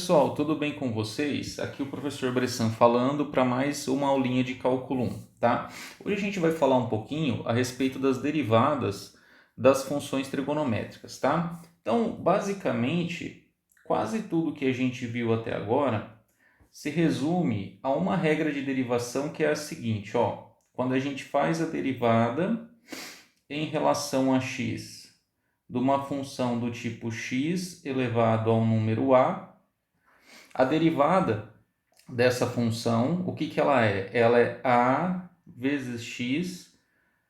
pessoal, tudo bem com vocês? Aqui o professor Bressan falando para mais uma aulinha de cálculo 1, tá? Hoje a gente vai falar um pouquinho a respeito das derivadas das funções trigonométricas, tá? Então, basicamente, quase tudo que a gente viu até agora se resume a uma regra de derivação que é a seguinte, ó. Quando a gente faz a derivada em relação a x de uma função do tipo x elevado ao número a derivada dessa função, o que ela é? Ela é a vezes x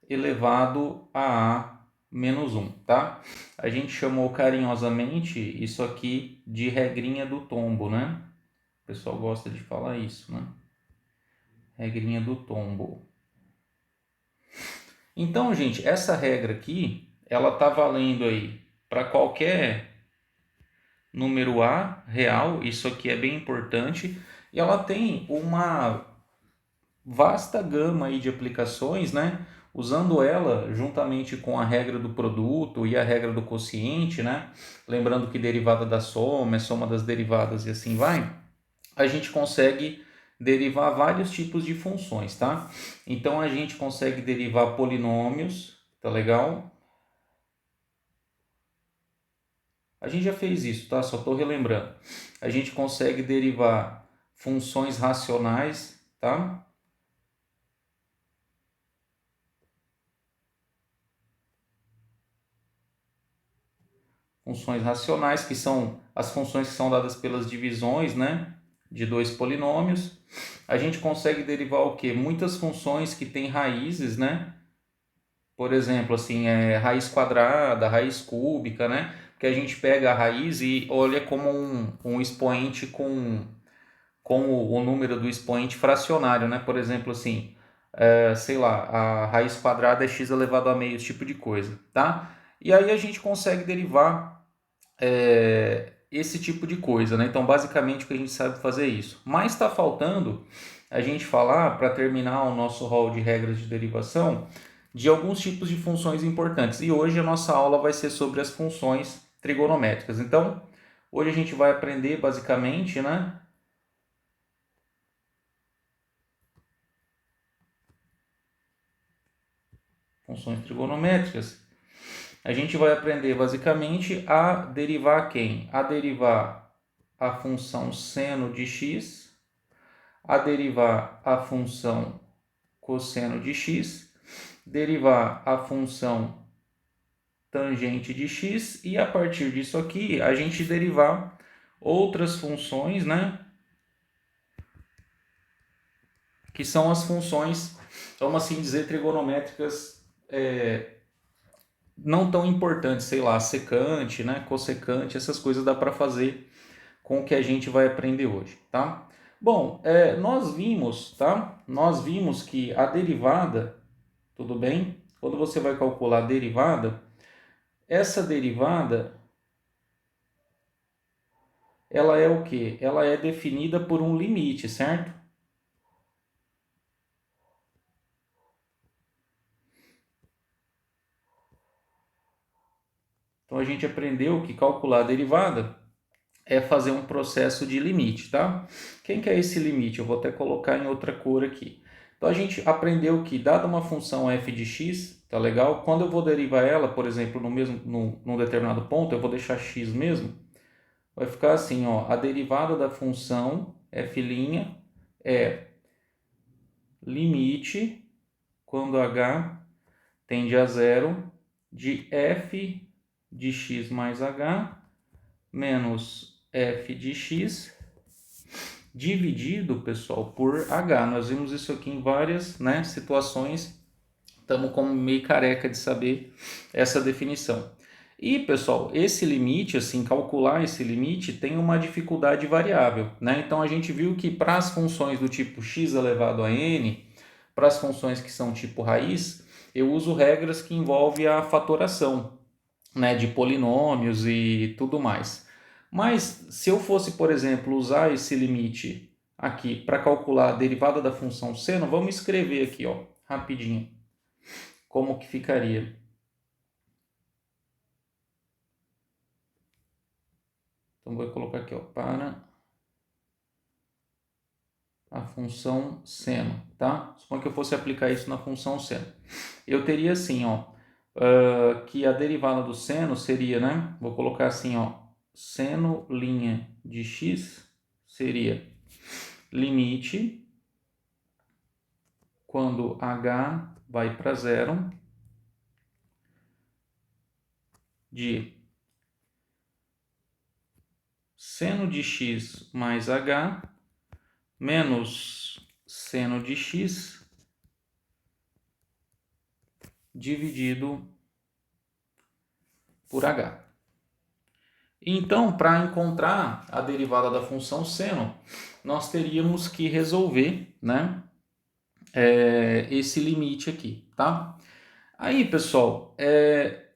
elevado a menos 1, tá? A gente chamou carinhosamente isso aqui de regrinha do tombo, né? O pessoal gosta de falar isso, né? Regrinha do tombo. Então, gente, essa regra aqui, ela tá valendo aí para qualquer número A real, isso aqui é bem importante, e ela tem uma vasta gama aí de aplicações, né? Usando ela juntamente com a regra do produto e a regra do quociente, né? Lembrando que derivada da soma é soma das derivadas e assim vai, a gente consegue derivar vários tipos de funções, tá? Então a gente consegue derivar polinômios, tá legal? A gente já fez isso, tá? Só estou relembrando. A gente consegue derivar funções racionais, tá? Funções racionais, que são as funções que são dadas pelas divisões, né? De dois polinômios. A gente consegue derivar o quê? Muitas funções que têm raízes, né? Por exemplo, assim, raiz quadrada, raiz cúbica, né? Que a gente pega a raiz e olha como um expoente com o número do expoente fracionário, né? Por exemplo, assim, sei lá, a raiz quadrada é x elevado a meio, esse tipo de coisa, tá? E aí a gente consegue derivar esse tipo de coisa, né? Então, basicamente, o que a gente sabe fazer é isso. Mas está faltando a gente falar, para terminar o nosso rol de regras de derivação, de alguns tipos de funções importantes. E hoje a nossa aula vai ser sobre as funções trigonométricas. Então, hoje a gente vai aprender, basicamente, né? Funções trigonométricas. A gente vai aprender basicamente a derivar quem? A derivar a função seno de x, a derivar a função cosseno de x, derivar a função tangente de x e a partir disso aqui a gente derivar outras funções, né? Que são as funções, vamos assim dizer, trigonométricas não tão importantes, sei lá, secante, né, cossecante, essas coisas dá para fazer com o que a gente vai aprender hoje, tá? Bom, nós vimos, tá? Nós vimos que a derivada, tudo bem? Quando você vai calcular a derivada, essa derivada, ela é o quê? Ela é definida por um limite, certo? Então a gente aprendeu que calcular a derivada é fazer um processo de limite, tá? Quem que é esse limite? Eu vou até colocar em outra cor aqui. Então a gente aprendeu que, dada uma função f de x, tá legal? Quando eu vou derivar ela, por exemplo, num determinado ponto, eu vou deixar x mesmo, vai ficar assim, ó, a derivada da função f' é limite, quando h tende a zero, de f de x mais h menos f de x dividido, pessoal, por h. Nós vimos isso aqui em várias, né, situações. Estamos como meio careca de saber essa definição. E, pessoal, esse limite, assim, calcular esse limite tem uma dificuldade variável, né? Então a gente viu que para as funções do tipo x elevado a n, para as funções que são tipo raiz, eu uso regras que envolvem a fatoração, né, de polinômios e tudo mais. Mas se eu fosse, por exemplo, usar esse limite aqui para calcular a derivada da função seno, vamos escrever aqui, ó, rapidinho, como que ficaria. Então vou colocar aqui, ó, para a função seno, tá? Suponha que eu fosse aplicar isso na função seno. Eu teria assim, ó, que a derivada do seno seria, né? Vou colocar assim, ó, seno linha de x seria limite quando h vai para zero de seno de x mais h menos seno de x dividido por h. Então, para encontrar a derivada da função seno, nós teríamos que resolver, né, esse limite aqui, tá? Aí, pessoal,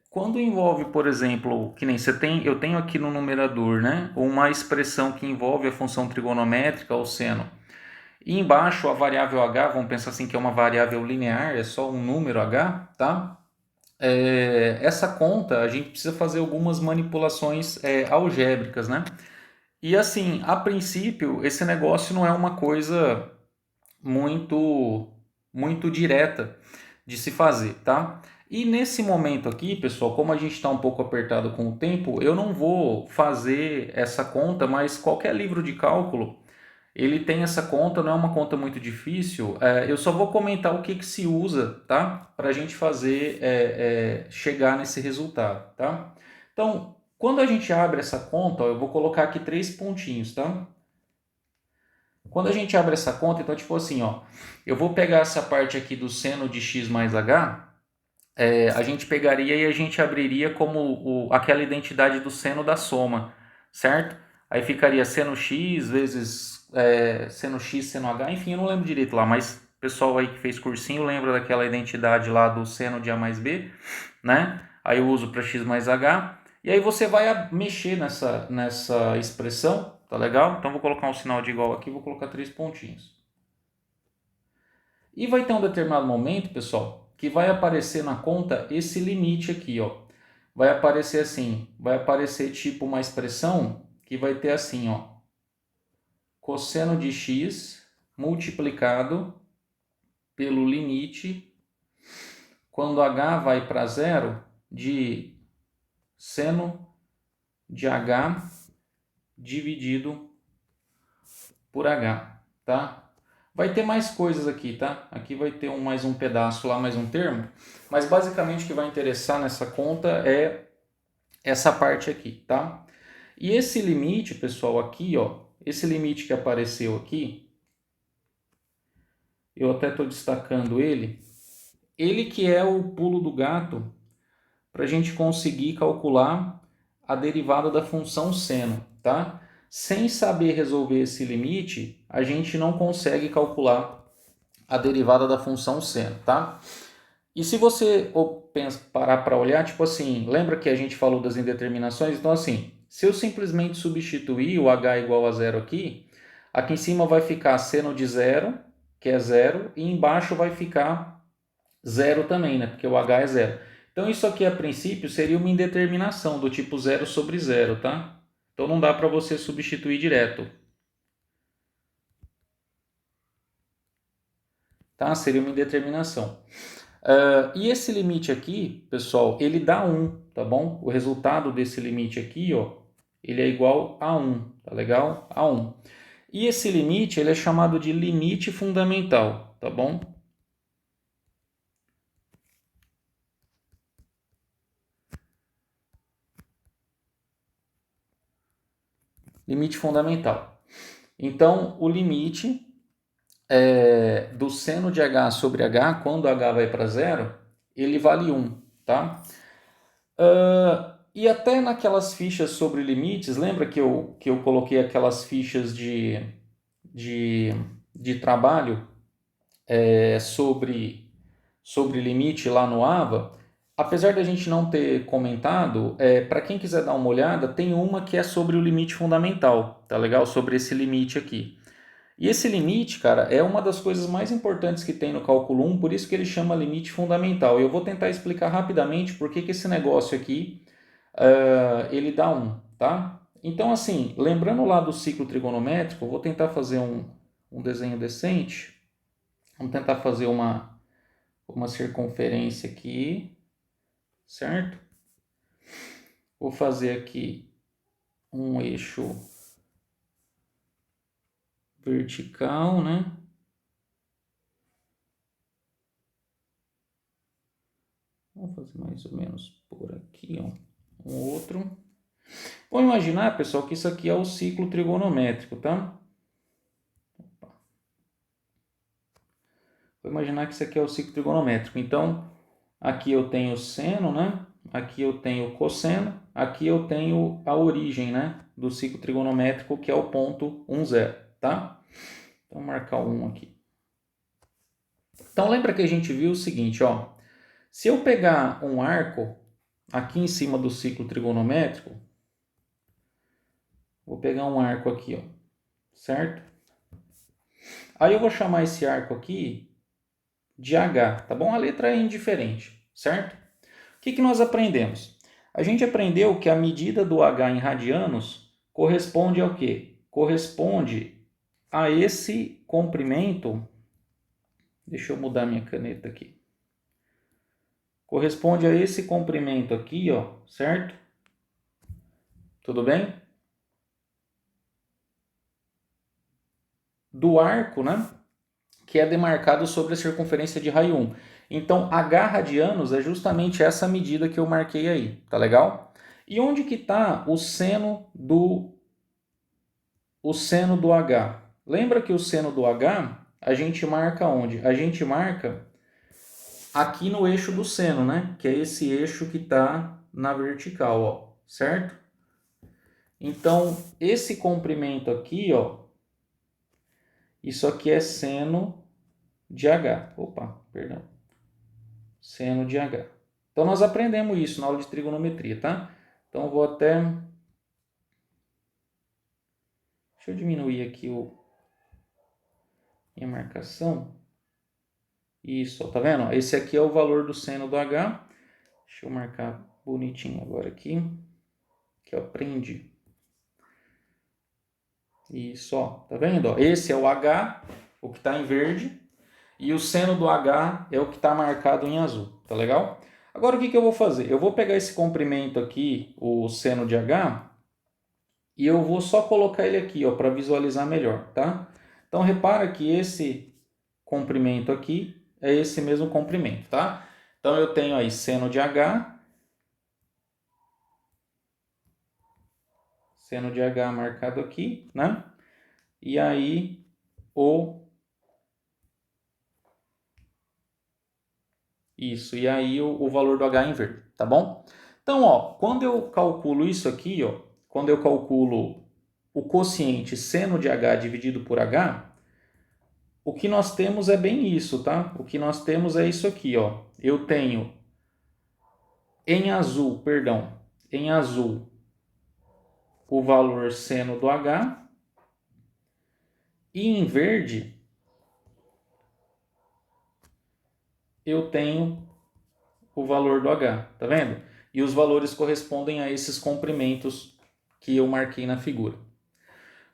quando envolve, por exemplo, que nem eu tenho aqui no numerador, né, uma expressão que envolve a função trigonométrica, o seno, e embaixo a variável h, vamos pensar assim que é uma variável linear, é só um número h, tá? Essa conta a gente precisa fazer algumas manipulações algébricas, né? E assim, a princípio, esse negócio não é uma coisa muito direta de se fazer, tá? E nesse momento aqui, pessoal, como a gente está um pouco apertado com o tempo, eu não vou fazer essa conta, mas qualquer livro de cálculo ele tem essa conta, não é uma conta muito difícil. Eu só vou comentar o que se usa, tá? Para a gente fazer chegar nesse resultado, tá? Então, quando a gente abre essa conta, ó, eu vou colocar aqui 3 pontinhos, tá? Quando a gente abre essa conta, então tipo assim, ó, eu vou pegar essa parte aqui do seno de x mais h, a gente pegaria e a gente abriria como aquela identidade do seno da soma, certo? Aí ficaria seno x vezes seno x, seno h, enfim, eu não lembro direito lá, mas o pessoal aí que fez cursinho lembra daquela identidade lá do seno de a mais b, né? Aí eu uso para x mais h, e aí você vai mexer nessa expressão, tá legal? Então vou colocar um sinal de igual aqui, vou colocar 3 pontinhos. E vai ter um determinado momento, pessoal, que vai aparecer na conta esse limite aqui, ó. Vai aparecer assim, vai aparecer tipo uma expressão que vai ter assim, ó, cosseno de x multiplicado pelo limite quando h vai para zero de seno de h dividido por h, tá? Vai ter mais coisas aqui, tá? Aqui vai ter mais um pedaço, lá mais um termo, mas basicamente o que vai interessar nessa conta é essa parte aqui, tá? E esse limite, pessoal, aqui, ó, esse limite que apareceu aqui, eu até estou destacando ele que é o pulo do gato para a gente conseguir calcular a derivada da função seno, tá? Sem saber resolver esse limite, a gente não consegue calcular a derivada da função seno, tá? E se você parar para olhar, tipo assim, lembra que a gente falou das indeterminações? Então assim, se eu simplesmente substituir o h igual a zero aqui em cima vai ficar seno de zero, que é zero, e embaixo vai ficar zero também, né? Porque o h é zero. Então isso aqui a princípio seria uma indeterminação do tipo zero sobre zero, tá? Então não dá para você substituir direto. Tá? Seria uma indeterminação. E esse limite aqui, pessoal, ele dá 1, tá bom? O resultado desse limite aqui, ó, ele é igual a 1, tá legal? A 1. E esse limite, ele é chamado de limite fundamental, tá bom? Limite fundamental. Então, o limite do seno de h sobre h, quando h vai para zero, ele vale 1, tá? E até naquelas fichas sobre limites, lembra que eu coloquei aquelas fichas de trabalho sobre limite lá no AVA? Apesar da gente não ter comentado, para quem quiser dar uma olhada, tem uma que é sobre o limite fundamental, tá legal? Sobre esse limite aqui. E esse limite, cara, é uma das coisas mais importantes que tem no cálculo 1, por isso que ele chama limite fundamental. E eu vou tentar explicar rapidamente por que esse negócio aqui ele dá 1, tá? Então, assim, lembrando lá do ciclo trigonométrico, vou tentar fazer um desenho decente. Vamos tentar fazer uma circunferência aqui, certo? Vou fazer aqui um eixo vertical, né? Vamos fazer mais ou menos por aqui, ó, um outro. Vamos imaginar, pessoal, que isso aqui é o ciclo trigonométrico, tá? Vou imaginar que isso aqui é o ciclo trigonométrico. Então, aqui eu tenho seno, né? Aqui eu tenho cosseno. Aqui eu tenho a origem, né? Do ciclo trigonométrico, que é o ponto 1, 0, tá? Então, vou marcar o 1 aqui. Então, lembra que a gente viu o seguinte, ó. Se eu pegar um arco aqui em cima do ciclo trigonométrico, vou pegar um arco aqui, ó, certo? Aí eu vou chamar esse arco aqui de H, tá bom? A letra é indiferente, certo? O que nós aprendemos? A gente aprendeu que a medida do H em radianos corresponde ao quê? Corresponde a esse comprimento. Deixa eu mudar minha caneta aqui. Corresponde a esse comprimento aqui, ó, certo? Tudo bem? Do arco, né? Que é demarcado sobre a circunferência de raio 1. Então, H radianos é justamente essa medida que eu marquei aí, tá legal? E onde que está o seno do H? Lembra que o seno do H a gente marca onde? A gente marca aqui no eixo do seno, né? Que é esse eixo que está na vertical, ó, certo? Então, esse comprimento aqui, ó, isso aqui é seno de H. Opa, perdão. Seno de H. Então, nós aprendemos isso na aula de trigonometria, tá? Então, eu vou até... Deixa eu diminuir aqui minha marcação. Isso, ó, tá vendo? Esse aqui é o valor do seno do H. Deixa eu marcar bonitinho agora aqui. Que eu aprendi. Isso, ó, tá vendo? Ó, esse é o H, o que está em verde. E o seno do H é o que está marcado em azul, tá legal? Agora o que eu vou fazer? Eu vou pegar esse comprimento aqui, o seno de H, e eu vou só colocar ele aqui, ó, para visualizar melhor, tá? Então repara que esse comprimento aqui é esse mesmo comprimento, tá? Então eu tenho aí seno de H marcado aqui, né? E aí e aí o valor do H em verde, tá bom? Então, ó, quando eu calculo isso aqui, ó, quando eu calculo o quociente seno de H dividido por H, o que nós temos é bem isso, tá? O que nós temos é isso aqui, ó. Eu tenho em azul o valor seno do H e em verde eu tenho o valor do H, tá vendo? E os valores correspondem a esses comprimentos que eu marquei na figura.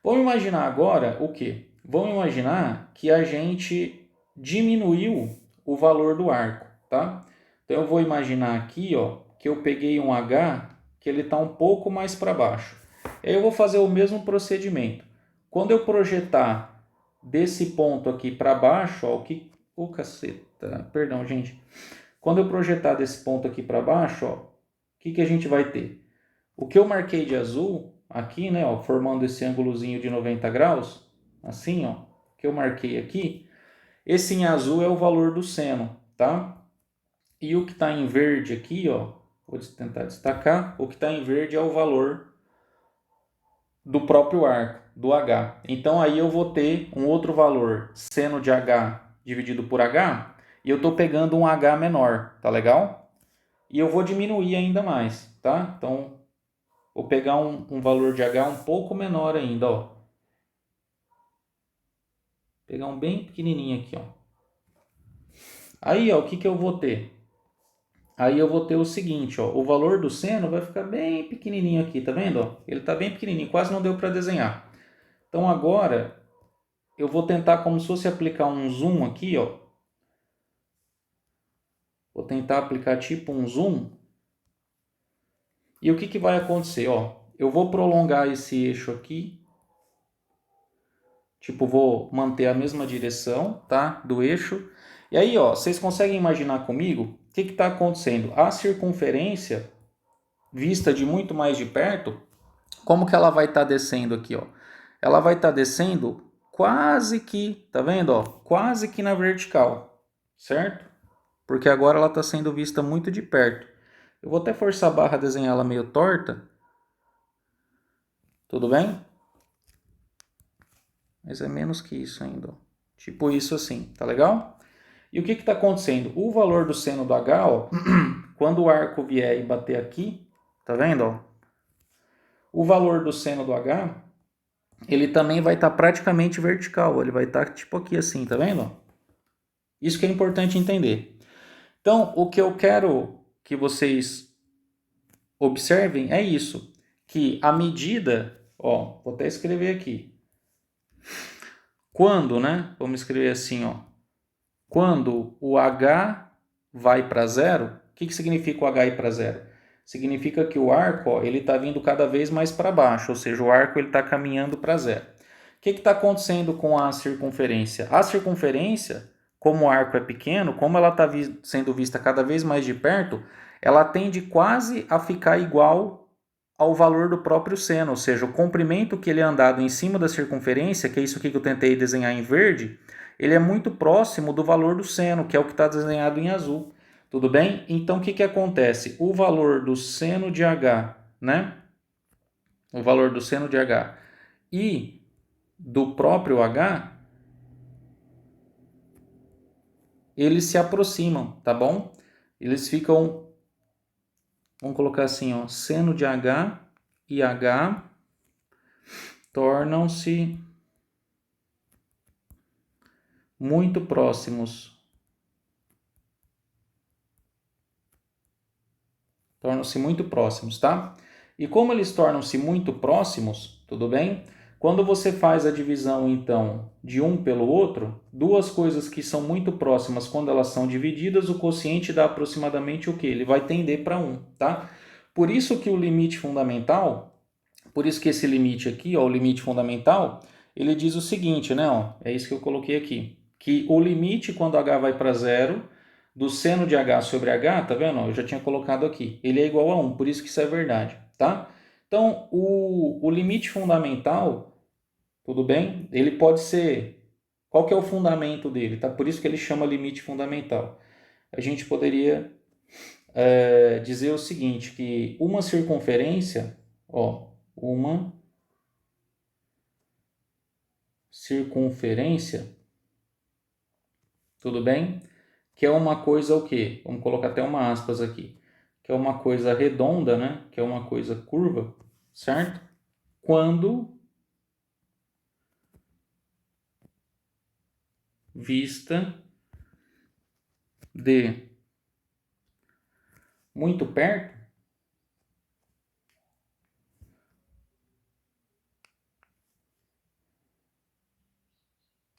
Vamos imaginar agora o quê? Vamos imaginar que a gente diminuiu o valor do arco, tá? Então eu vou imaginar aqui, ó, que eu peguei um H que ele está um pouco mais para baixo. Aí eu vou fazer o mesmo procedimento. Quando eu projetar desse ponto aqui para baixo, ó, caceta, perdão, gente. Quando eu projetar desse ponto aqui para baixo, ó, o que a gente vai ter? O que eu marquei de azul aqui, né, ó, formando esse ângulozinho de 90 graus, assim, ó, que eu marquei aqui, esse em azul é o valor do seno, tá? E o que está em verde aqui, ó, vou tentar destacar, o que está em verde é o valor do próprio arco, do H. Então aí eu vou ter um outro valor, seno de H dividido por H, e eu estou pegando um H menor, tá legal? E eu vou diminuir ainda mais, tá? Então, vou pegar um valor de H um pouco menor ainda, ó. Pegar um bem pequenininho aqui, ó. Aí, ó, o que eu vou ter? Aí eu vou ter o seguinte, ó. O valor do seno vai ficar bem pequenininho aqui, tá vendo? Ó? Ele tá bem pequenininho, quase não deu para desenhar. Então, agora, eu vou tentar como se fosse aplicar um zoom aqui, ó. Vou tentar aplicar tipo um zoom. E o que, que vai acontecer? Ó, eu vou prolongar esse eixo aqui. Tipo, vou manter a mesma direção, tá? Do eixo. E aí, ó, vocês conseguem imaginar comigo o que está acontecendo? A circunferência, vista de muito mais de perto, como que ela vai estar descendo aqui, ó? Ela vai estar descendo quase que, tá vendo, ó? Quase que na vertical, certo? Porque agora ela está sendo vista muito de perto. Eu vou até forçar a barra a desenhar ela meio torta. Tudo bem? Mas é menos que isso ainda, ó. Tipo isso assim, tá legal? E o que está acontecendo? O valor do seno do H, ó, quando o arco vier e bater aqui, tá vendo? Ó? O valor do seno do H, ele também vai estar praticamente vertical. Ele vai estar tipo aqui assim, tá vendo? Isso que é importante entender. Então, o que eu quero que vocês observem é isso. Que a medida, ó, vou até escrever aqui. Quando, né? Vamos escrever assim, ó. Quando o H vai para zero, o que significa o H ir para zero? Significa que o arco ó, ele está vindo cada vez mais para baixo, ou seja, o arco está caminhando para zero. O que está acontecendo com a circunferência? A circunferência, como o arco é pequeno, como ela está sendo vista cada vez mais de perto, ela tende quase a ficar igual ao valor do próprio seno, ou seja, o comprimento que ele é andado em cima da circunferência, que é isso aqui que eu tentei desenhar em verde, ele é muito próximo do valor do seno, que é o que está desenhado em azul. Tudo bem? Então, o que acontece? O valor do seno de H, né? O valor do seno de H e do próprio H, eles se aproximam, tá bom? Eles ficam, vamos colocar assim, ó, seno de H e H tornam-se muito próximos. Tornam-se muito próximos, tá? E como eles tornam-se muito próximos, tudo bem? Quando você faz a divisão, então, de um pelo outro, duas coisas que são muito próximas, quando elas são divididas, o quociente dá aproximadamente o quê? Ele vai tender para 1, tá? Por isso que o limite fundamental, por isso que esse limite aqui, ó, o limite fundamental, ele diz o seguinte, né? Ó, é isso que eu coloquei aqui. Que o limite, quando h vai para zero, do seno de h sobre h, tá vendo? Eu já tinha colocado aqui. Ele é igual a 1, por isso que isso é verdade, tá? Então, o limite fundamental, tudo bem? Ele pode ser... Qual que é o fundamento dele, tá? Por isso que ele chama limite fundamental. A gente poderia dizer o seguinte, que uma circunferência, ó, uma circunferência, tudo bem? Que é uma coisa o quê? Vamos colocar até uma aspas aqui. Que é uma coisa redonda, né? Que é uma coisa curva, certo? Quando vista de muito perto,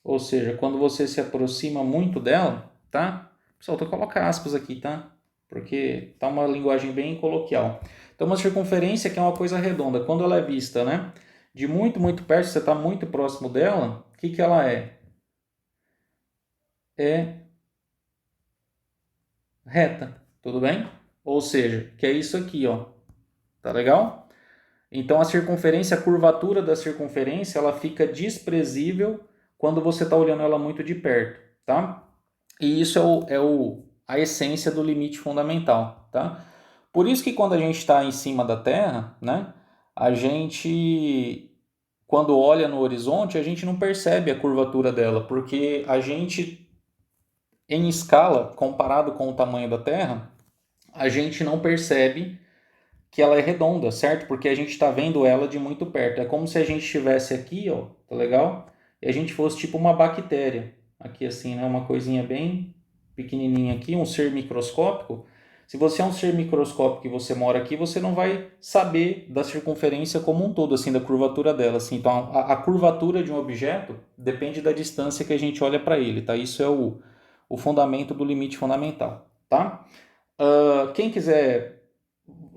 ou seja, quando você se aproxima muito dela, tá? Pessoal, tô colocando aspas aqui, tá? Porque tá uma linguagem bem coloquial. Então, uma circunferência que é uma coisa redonda, quando ela é vista, né? De muito, muito perto, você está muito próximo dela, o que ela é? É reta, tudo bem? Ou seja, que é isso aqui, ó. Tá legal? Então a circunferência, a curvatura da circunferência, ela fica desprezível quando você está olhando ela muito de perto, tá? E isso a essência do limite fundamental, tá? Por isso que quando a gente está em cima da Terra, né, a gente, quando olha no horizonte, a gente não percebe a curvatura dela, porque a gente, em escala, comparado com o tamanho da Terra, a gente não percebe que ela é redonda, certo? Porque a gente está vendo ela de muito perto. É como se a gente estivesse aqui, ó, tá legal? E a gente fosse tipo uma bactéria. Aqui assim, né? Uma coisinha bem pequenininha aqui, um ser microscópico. Se você é um ser microscópico e você mora aqui, você não vai saber da circunferência como um todo, assim, da curvatura dela. Assim. Então, a curvatura de um objeto depende da distância que a gente olha para ele, tá? Isso é o fundamento do limite fundamental, tá? Quem quiser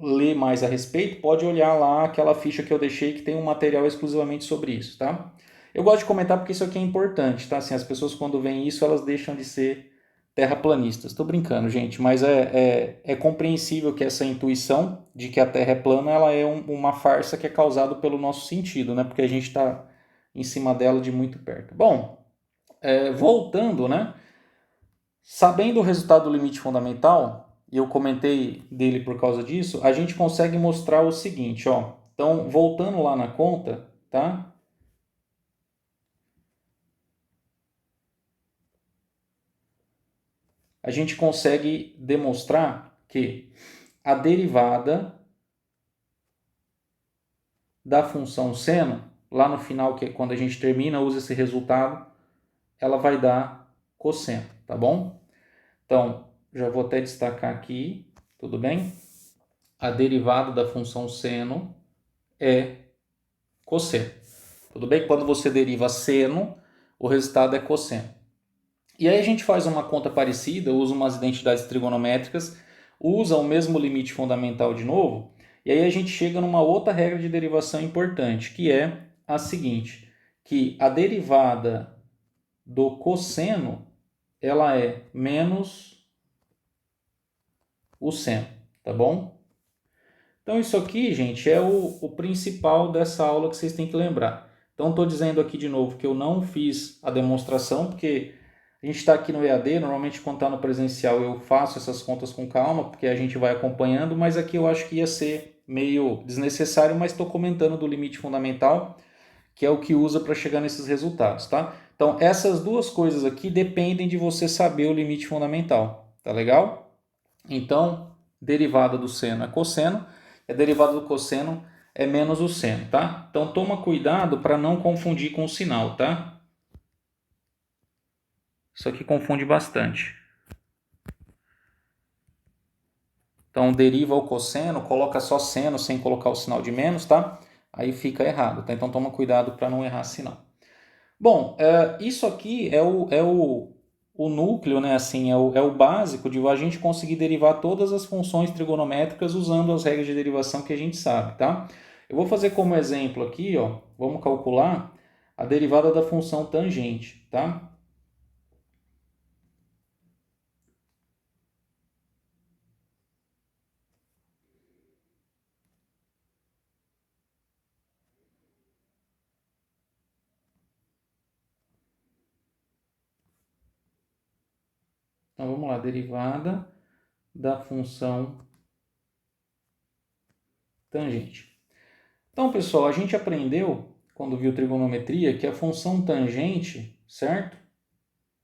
ler mais a respeito, pode olhar lá aquela ficha que eu deixei que tem um material exclusivamente sobre isso, tá? Eu gosto de comentar porque isso aqui é importante, tá? Assim, as pessoas quando veem isso, elas deixam de ser terraplanistas. Estou brincando, gente, mas é compreensível que essa intuição de que a Terra é plana, ela é uma farsa que é causada pelo nosso sentido, né? Porque a gente está em cima dela de muito perto. Bom, voltando, né? Sabendo o resultado do limite fundamental, e eu comentei dele por causa disso, a gente consegue mostrar o seguinte, ó. Então, voltando lá na conta, tá? A gente consegue demonstrar que a derivada da função seno, lá no final, que é quando a gente termina, usa esse resultado, ela vai dar cosseno, tá bom? Então, já vou até destacar aqui, tudo bem? A derivada da função seno é cosseno. Tudo bem? Quando você deriva seno, o resultado é cosseno. E aí a gente faz uma conta parecida, usa umas identidades trigonométricas, usa o mesmo limite fundamental de novo, e aí a gente chega numa outra regra de derivação importante, que é a seguinte, que a derivada do cosseno, ela é menos o seno, tá bom? Então isso aqui, gente, é o principal dessa aula que vocês têm que lembrar. Então estou dizendo aqui de novo que eu não fiz a demonstração, porque a gente está aqui no EAD, normalmente quando está no presencial eu faço essas contas com calma, porque a gente vai acompanhando, mas aqui eu acho que ia ser meio desnecessário, mas estou comentando do limite fundamental, que é o que usa para chegar nesses resultados, tá? Então essas duas coisas aqui dependem de você saber o limite fundamental, tá legal? Então, derivada do seno é cosseno, a derivada do cosseno é menos o seno, tá? Então toma cuidado para não confundir com o sinal, tá? Isso aqui confunde bastante. Então deriva o cosseno, coloca só seno sem colocar o sinal de menos, tá? Aí fica errado, tá? Então toma cuidado para não errar sinal. Bom, isso aqui o núcleo, né? Assim, é o básico de a gente conseguir derivar todas as funções trigonométricas usando as regras de derivação que a gente sabe, tá? Eu vou fazer como exemplo aqui, ó, vamos calcular a derivada da função tangente, tá? Então vamos lá, derivada da função tangente. Então, pessoal, a gente aprendeu, quando viu trigonometria, que a função tangente, certo?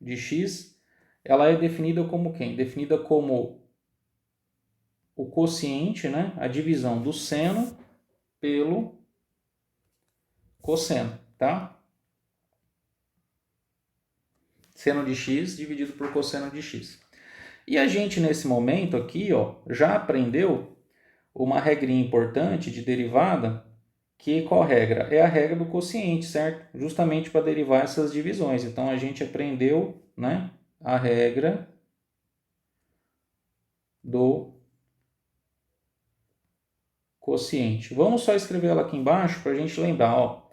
De x, ela é definida como quem? Definida como o quociente, né? A divisão do seno pelo cosseno, tá? Seno de x dividido por cosseno de x. E a gente, nesse momento aqui, ó, já aprendeu uma regrinha importante de derivada, que qual regra? É a regra do quociente, certo? Justamente para derivar essas divisões. Então, a gente aprendeu, né, a regra do quociente. Vamos só escrever ela aqui embaixo para a gente lembrar. Ó.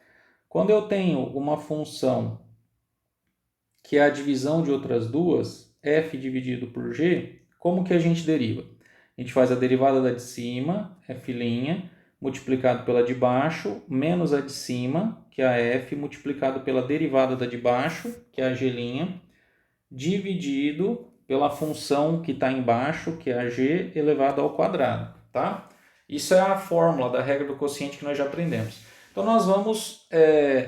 Quando eu tenho uma função que é a divisão de outras duas, f dividido por g, como que a gente deriva? A gente faz a derivada da de cima, f', multiplicado pela de baixo, menos a de cima, que é a f, multiplicado pela derivada da de baixo, que é a g', dividido pela função que está embaixo, que é a g elevado ao quadrado, tá? Isso é a fórmula da regra do quociente que nós já aprendemos. Então, nós vamos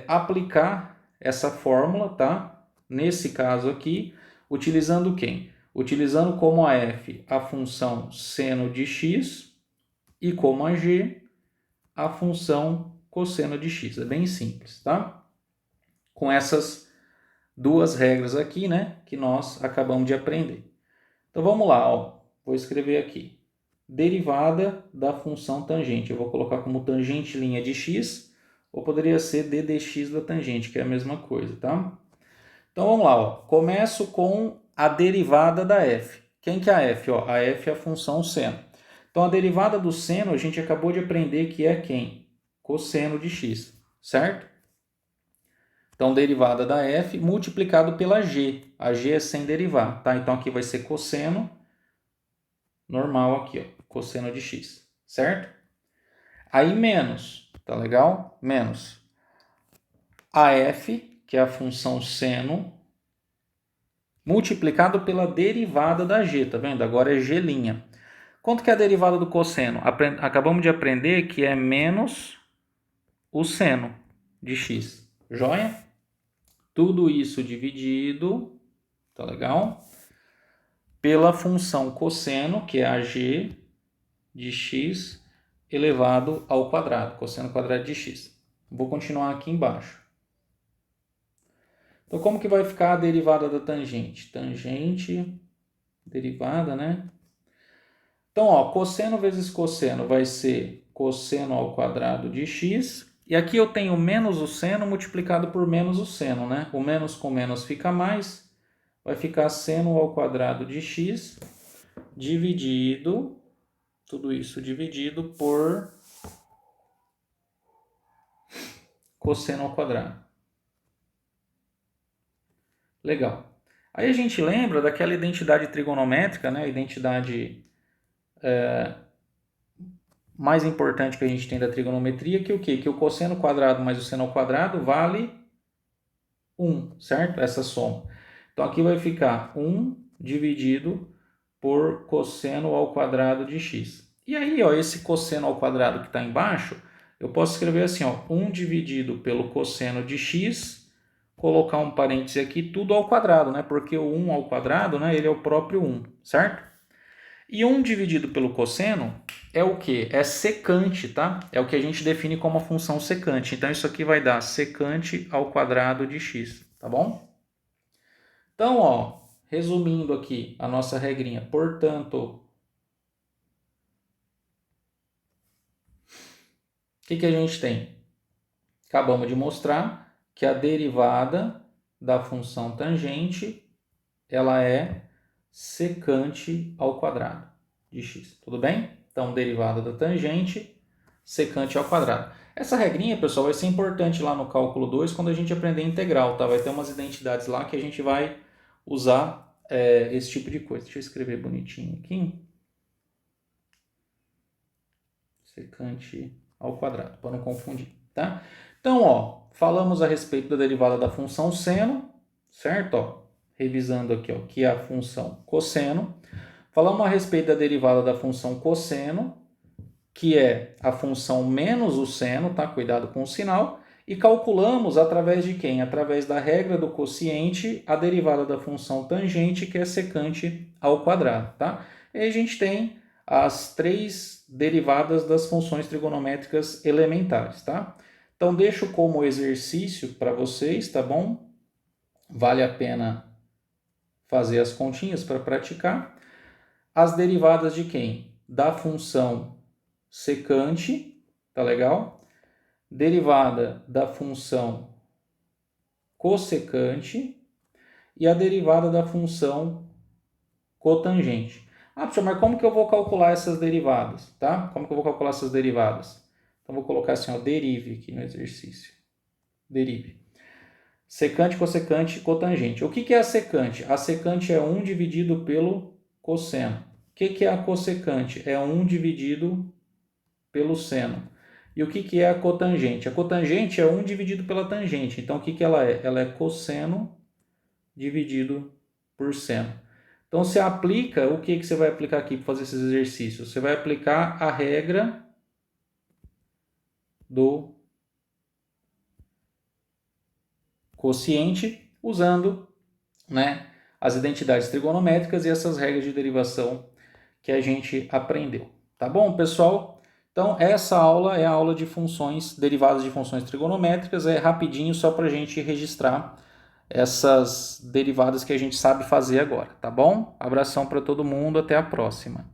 aplicar essa fórmula, tá? Nesse caso aqui, utilizando quem? Utilizando como a f a função seno de x e como a g a função cosseno de x. É bem simples, tá? Com essas duas regras aqui, né, que nós acabamos de aprender. Então vamos lá, ó. Vou escrever aqui. derivada da função tangente. Eu vou colocar como tangente linha de x, ou poderia ser d dx da tangente, que é a mesma coisa, tá? Então vamos lá, ó. Começo com a derivada da f. Quem que é a f? Ó, a f é a função seno. Então a derivada do seno a gente acabou de aprender que é quem? Cosseno de x, certo? Então derivada da f multiplicado pela g. A g é sem derivar, tá? Então aqui vai ser cosseno normal aqui, ó, cosseno de x, certo? Aí menos, tá legal? Menos a f, que é a função seno, multiplicado pela derivada da g, tá vendo? Agora é g'. Quanto que é a derivada do cosseno? Acabamos de aprender que é menos o seno de x, joia? Tudo isso dividido, tá legal? Pela função cosseno, que é a g de x elevado ao quadrado, cosseno quadrado de x. Vou continuar aqui embaixo. Então, como que vai ficar a derivada da tangente? Tangente, derivada, né? Então, ó, cosseno vezes cosseno vai ser cosseno ao quadrado de x. E aqui eu tenho menos o seno multiplicado por menos o seno, né? O menos com menos fica mais. Vai ficar seno ao quadrado de x dividido, tudo isso dividido por cosseno ao quadrado. Legal. Aí a gente lembra daquela identidade trigonométrica, né? A identidade mais importante que a gente tem da trigonometria, que o quê? Que o cosseno quadrado mais o seno ao quadrado vale 1, certo? Essa soma. Então aqui vai ficar 1 dividido por cosseno ao quadrado de x. E aí, ó, esse cosseno ao quadrado que está embaixo, eu posso escrever assim, ó, 1 dividido pelo cosseno de x, colocar um parêntese aqui, tudo ao quadrado, né? Porque o 1 ao quadrado, né, ele é o próprio 1, certo? E 1 dividido pelo cosseno é o quê? É secante, tá? É o que a gente define como a função secante. Então, isso aqui vai dar secante ao quadrado de x, tá bom? Então, ó, resumindo aqui a nossa regrinha. Portanto, o que a gente tem? Acabamos de mostrar que a derivada da função tangente, ela é secante ao quadrado de x, tudo bem? Então, derivada da tangente, secante ao quadrado. Essa regrinha, pessoal, vai ser importante lá no cálculo 2 quando a gente aprender integral, tá? Vai ter umas identidades lá que a gente vai usar esse tipo de coisa. Deixa eu escrever bonitinho aqui. Secante ao quadrado, para não confundir, tá? Então, ó, falamos a respeito da derivada da função seno, certo? Ó, revisando aqui, ó, que é a função cosseno. Falamos a respeito da derivada da função cosseno, que é a função menos o seno, tá? Cuidado com o sinal. E calculamos através de quem? Através da regra do quociente, a derivada da função tangente, que é secante ao quadrado, tá? E aí a gente tem as três derivadas das funções trigonométricas elementares, tá? Então, deixo como exercício para vocês, tá bom? Vale a pena fazer as continhas para praticar. As derivadas de quem? Da função secante, tá legal? Derivada da função cossecante e a derivada da função cotangente. Ah, professor, mas como que eu vou calcular essas derivadas, tá? Como que eu vou calcular essas derivadas? Então, vou colocar assim, ó, derive aqui no exercício. Derive. Secante, cossecante, cotangente. O que é a secante? A secante é 1 dividido pelo cosseno. O que é a cossecante? É 1 dividido pelo seno. E o que é a cotangente? A cotangente é 1 dividido pela tangente. Então, o que ela é? Ela é cosseno dividido por seno. Então, você aplica, o que você vai aplicar aqui para fazer esses exercícios? Você vai aplicar a regra do quociente usando, né, as identidades trigonométricas e essas regras de derivação que a gente aprendeu. Tá bom, pessoal? Então, essa aula é a aula de funções, derivadas de funções trigonométricas. É rapidinho só para a gente registrar essas derivadas que a gente sabe fazer agora, tá bom? Abração para todo mundo, até a próxima.